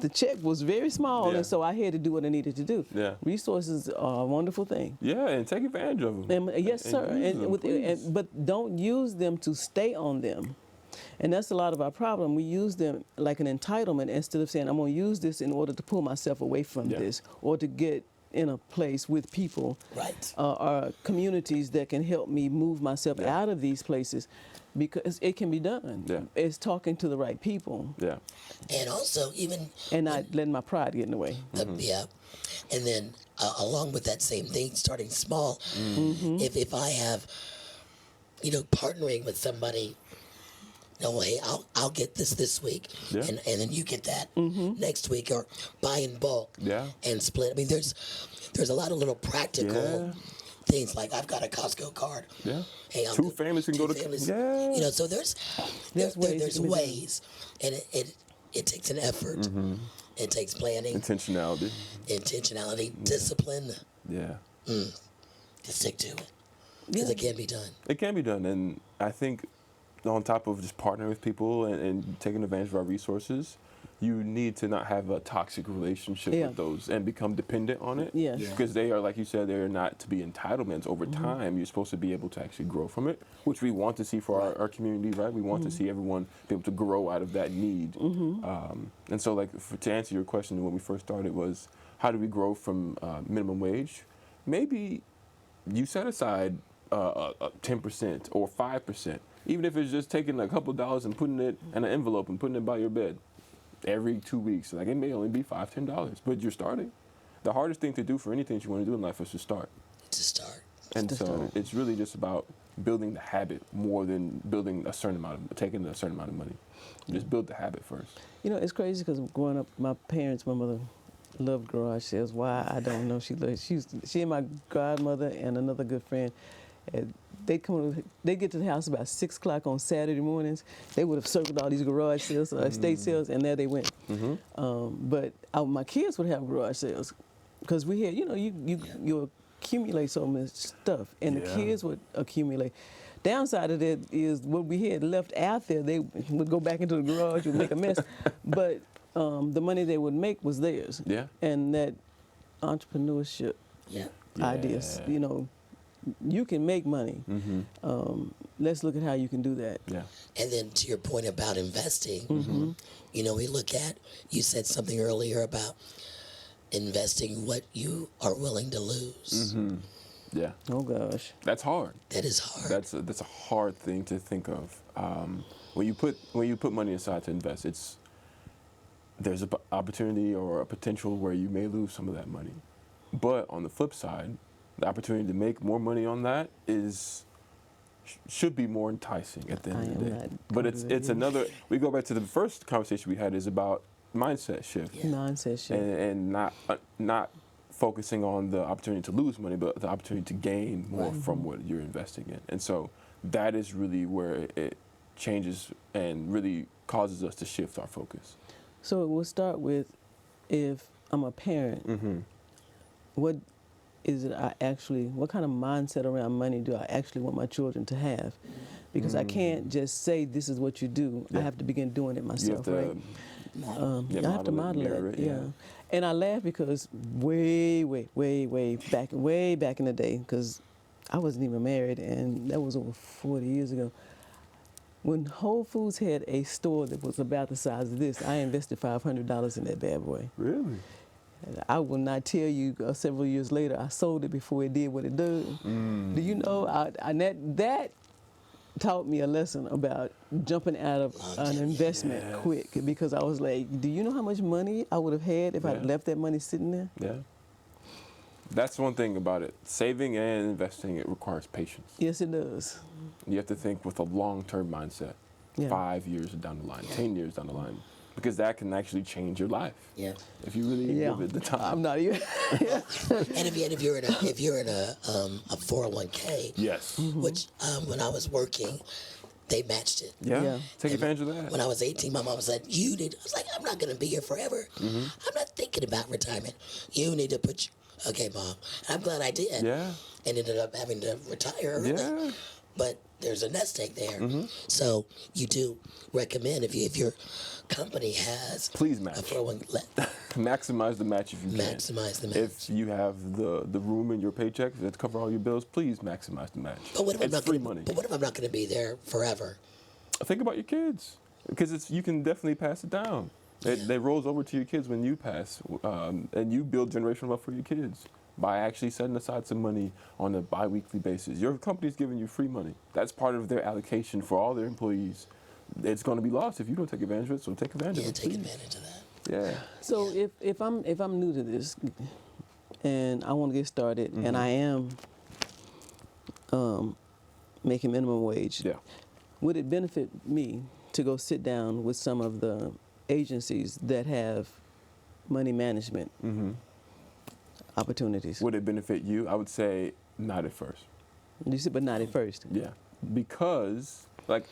Speaker 3: the check was very small, and so I had to do what I needed to do. Resources are a wonderful thing.
Speaker 4: And take advantage of them.
Speaker 3: Yes, sir. But don't use them to stay on them. And that's a lot of our problem. We use them like an entitlement instead of saying, I'm going to use this in order to pull myself away from this or to get in a place with people or communities that can help me move myself out of these places, because it can be done. It's talking to the right people.
Speaker 2: And also
Speaker 3: and not letting my pride get in the way.
Speaker 2: And then along with that same thing, starting small, if I have, partnering with somebody, hey, I'll get this week, and then you get that next week, or buy in bulk and split. I mean, there's a lot of little practical things, like I've got a Costco card. Hey,
Speaker 4: two families can go to.
Speaker 2: So there's ways, and it takes an effort. It takes planning,
Speaker 4: intentionality,
Speaker 2: discipline. To stick to it, because it can be done.
Speaker 4: It can be done, and I think, on top of just partnering with people and taking advantage of our resources, you need to not have a toxic relationship with those and become dependent on it. Because they are, like you said, they're not to be entitlements. Over time, you're supposed to be able to actually grow from it, which we want to see for our community, right? We want to see everyone be able to grow out of that need. And so, to answer your question, when we first started was, how do we grow from minimum wage? Maybe you set aside 10% or 5%. Even if it's just taking a couple dollars and putting it in an envelope and putting it by your bed every 2 weeks. Like, it may only be $5, $10, but you're starting. The hardest thing to do for anything that you want to do in life is to start. It's really just about building the habit more than taking a certain amount of money. Just build the habit first.
Speaker 3: It's crazy because growing up, my mother loved garage sales. Why, I don't know. She and my godmother and another good friend, they get to the house about 6 o'clock on Saturday mornings. They would have circled all these garage sales, estate sales, and there they went. But my kids would have garage sales because we had, you accumulate so much stuff, and the kids would accumulate. Downside of that is what we had left out there, they would go back into the garage and make a mess. But the money they would make was theirs. And that entrepreneurship ideas, you can make money. Let's look at how you can do that.
Speaker 2: And then to your point about investing, we look at, you said something earlier about investing what you are willing to lose.
Speaker 3: Oh gosh.
Speaker 4: That's hard.
Speaker 2: That is hard.
Speaker 4: That's a hard thing to think of. When you put money aside to invest, there's an opportunity or a potential where you may lose some of that money. But on the flip side, the opportunity to make more money on that should be more enticing at the end of the day. But it's another. We go back to the first conversation we had, is about mindset shift.
Speaker 3: Mindset shift.
Speaker 4: And not focusing on the opportunity to lose money, but the opportunity to gain more from what you're investing in. And so that is really where it changes and really causes us to shift our focus.
Speaker 3: So we'll start with, if I'm a parent, what is it what kind of mindset around money do I actually want my children to have? Because I can't just say this is what you do. I have to begin doing it myself, right? I have to model it, yeah. And I laugh because way back in the day, because I wasn't even married, and that was over 40 years ago. When Whole Foods had a store that was about the size of this, I invested $500 in that bad boy.
Speaker 4: Really?
Speaker 3: I will not tell you, several years later, I sold it before it did what it does. Do you know, that taught me a lesson about jumping out of an investment quick, because I was like, do you know how much money I would have had if I'd left that money sitting there?
Speaker 4: Yeah. That's one thing about it. Saving and investing, it requires patience.
Speaker 3: Yes, it does.
Speaker 4: You have to think with a long-term mindset, 5 years down the line, 10 years down the line, because that can actually change your life.
Speaker 2: Yeah.
Speaker 4: If you really give it the time.
Speaker 3: I'm not even.
Speaker 2: And if you're in a 401k,
Speaker 4: yes,
Speaker 2: which when I was working, they matched it.
Speaker 4: Yeah. Take advantage of that.
Speaker 2: When I was 18, my mom said, "You need." I was like, "I'm not going to be here forever. I'm not thinking about retirement. You need to put." Okay, Mom. And I'm glad I did.
Speaker 4: Yeah.
Speaker 2: And ended up having to retire early.
Speaker 4: Yeah.
Speaker 2: But there's a nest egg there. So you do recommend if your company has
Speaker 4: please match.
Speaker 2: A 401k.
Speaker 4: Maximize the match if you can.
Speaker 2: Maximize the match.
Speaker 4: If you have the room in your paycheck to cover all your bills, please maximize the match.
Speaker 2: But what if
Speaker 4: it's free money.
Speaker 2: But what if I'm not going to be there forever?
Speaker 4: Think about your kids, because you can definitely pass it down. It rolls over to your kids when you pass, and you build generational wealth for your kids by actually setting aside some money on a bi-weekly basis. Your company's giving you free money. That's part of their allocation for all their employees. It's going to be lost if you don't take advantage of it, so take advantage of it.
Speaker 2: Yeah, take advantage of that.
Speaker 4: Yeah.
Speaker 3: So if I'm new to this, and I want to get started, and I am making minimum wage, would it benefit me to go sit down with some of the agencies that have money management opportunities?
Speaker 4: Would it benefit you? I would say not at first.
Speaker 3: You said, but not at first.
Speaker 4: Yeah, because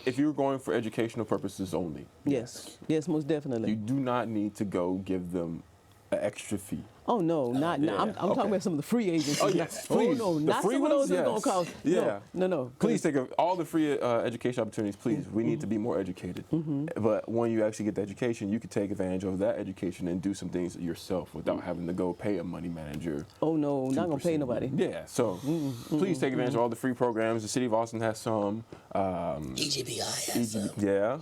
Speaker 4: if you're going for educational purposes only.
Speaker 3: Yes, most definitely.
Speaker 4: You do not need to go give them an extra fee.
Speaker 3: Oh no, not. I'm talking about some of the free agencies.
Speaker 4: Oh yes, please.
Speaker 3: Oh no,
Speaker 4: the
Speaker 3: not
Speaker 4: free
Speaker 3: some of those that are gonna cost.
Speaker 4: Yeah.
Speaker 3: No.
Speaker 4: Please take all the free education opportunities. Please, we need to be more educated. But when you actually get the education, you can take advantage of that education and do some things yourself without having to go pay a money manager.
Speaker 3: Oh no, not gonna pay nobody.
Speaker 4: Yeah. So please take advantage of all the free programs. The city of Austin has some.
Speaker 2: EGBI has some.
Speaker 4: Yeah.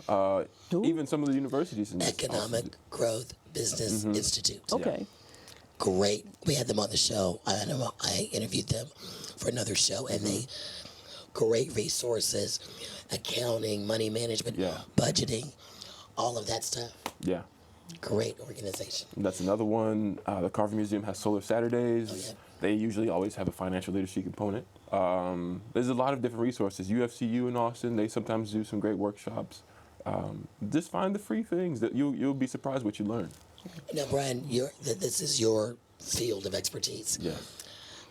Speaker 4: Even some of the universities in
Speaker 2: Economic
Speaker 4: Austin.
Speaker 2: Growth Business Institute.
Speaker 3: Okay.
Speaker 2: Great. We had them on the show. I interviewed them for another show, and they great resources, accounting, money management, budgeting, all of that stuff.
Speaker 4: Yeah.
Speaker 2: Great organization.
Speaker 4: That's another one. The Carver Museum has Solar Saturdays.
Speaker 2: Oh, yeah.
Speaker 4: They usually always have a financial literacy component. There's a lot of different resources. UFCU in Austin, they sometimes do some great workshops. Just find the free things that you'll be surprised what you learn.
Speaker 2: Now, Bryan, this is your field of expertise.
Speaker 4: Yeah.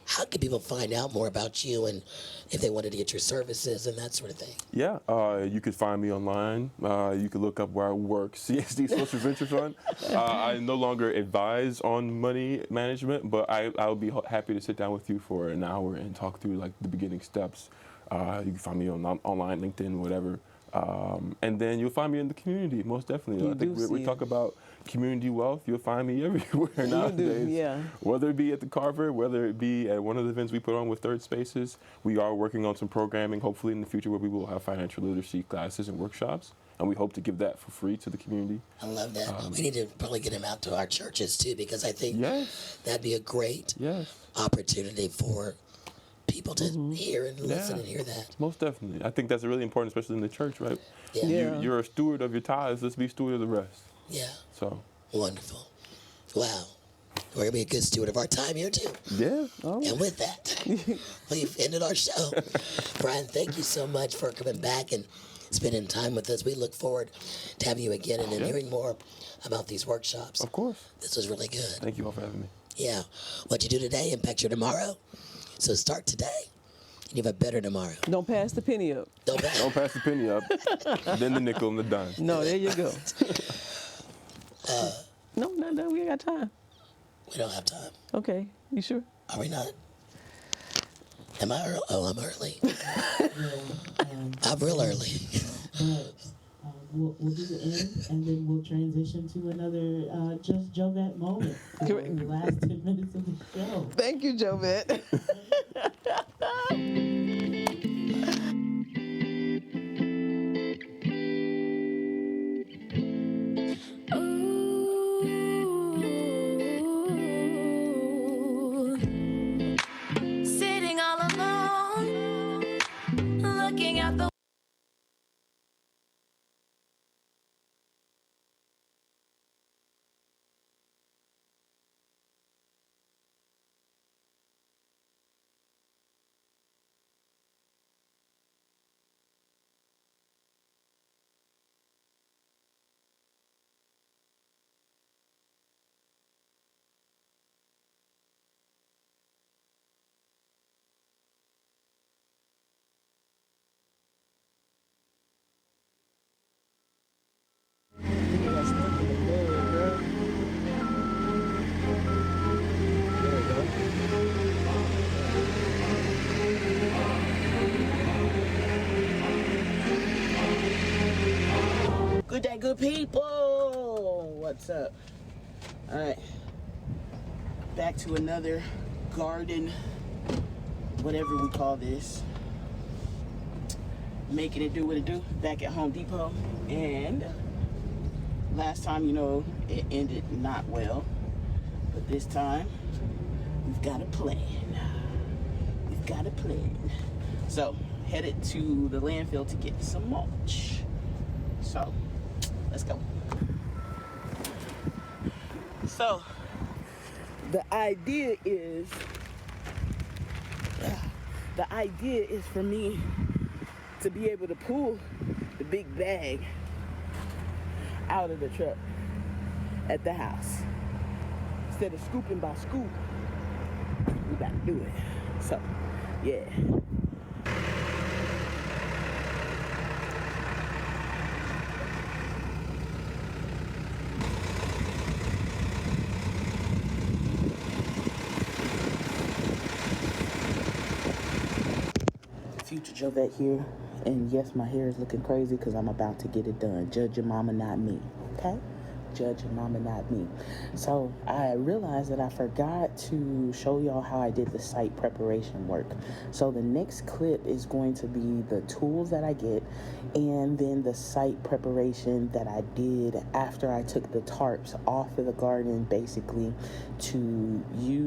Speaker 2: How can people find out more about you, and if they wanted to get your services and that sort of thing?
Speaker 4: Yeah, you could find me online. You could look up where I work, CSD Social Venture Fund. I no longer advise on money management, but I'll be happy to sit down with you for an hour and talk through the beginning steps. You can find me on online, LinkedIn, whatever. And then you'll find me in the community, most definitely. I think we talk about community wealth. You'll find me everywhere nowadays.
Speaker 3: Yeah.
Speaker 4: Whether it be at the Carver, whether it be at one of the events we put on with Third Spaces, we are working on some programming, hopefully in the future, where we will have financial literacy classes and workshops. And we hope to give that for free to the community.
Speaker 2: I love that. We need to probably get them out to our churches, too, because I think that'd be a great opportunity for people to hear and listen and hear that.
Speaker 4: Most definitely. I think that's really important, especially in the church, right?
Speaker 2: Yeah.
Speaker 4: You're a steward of your tithes. Let's be a steward of the rest.
Speaker 2: Yeah.
Speaker 4: So.
Speaker 2: Wonderful. Wow. We're going to be a good steward of our time here, too.
Speaker 4: Yeah.
Speaker 3: Oh.
Speaker 2: And with that, we've ended our show. Bryan, thank you so much for coming back and spending time with us. We look forward to having you again and hearing more about these workshops.
Speaker 4: Of course.
Speaker 2: This was really good.
Speaker 4: Thank you all for having me.
Speaker 2: Yeah. What you do today impacts your tomorrow. So start today, and you have a better tomorrow.
Speaker 3: Don't pass the penny up.
Speaker 4: Don't pass the penny up, then the nickel and the dime.
Speaker 3: No, there you go. No, we ain't got time.
Speaker 2: We don't have time.
Speaker 3: Okay, you sure?
Speaker 2: Are we not? Am I early? Oh, I'm early.
Speaker 6: Well,
Speaker 2: I'm real early.
Speaker 6: but we'll do the end, and then we'll transition to another Just Jovette moment for the last 10 minutes of the show.
Speaker 5: Thank you, Jovette.
Speaker 1: Ooh, sitting all alone, looking out the
Speaker 5: Good day, good people. What's up? All right. Back to another garden, whatever we call this. Making it do what it do back at Home Depot. And last time, you know, it ended not well. But this time, we've got a plan. We've got a plan. So, headed to the landfill to get some mulch. So, let's go. So, the idea is for me to be able to pull the big bag out of the truck at the house. Instead of scooping by scoop, we got to do it. So, yeah. Future Jovette here, and yes, my hair is looking crazy because I'm about to get it done. Judge your mama, not me, okay? Judge your mama, not me. So I realized that I forgot to show y'all how I did the site preparation work. So the next clip is going to be the tools that I get, and then the site preparation that I did after I took the tarps off of the garden, basically to use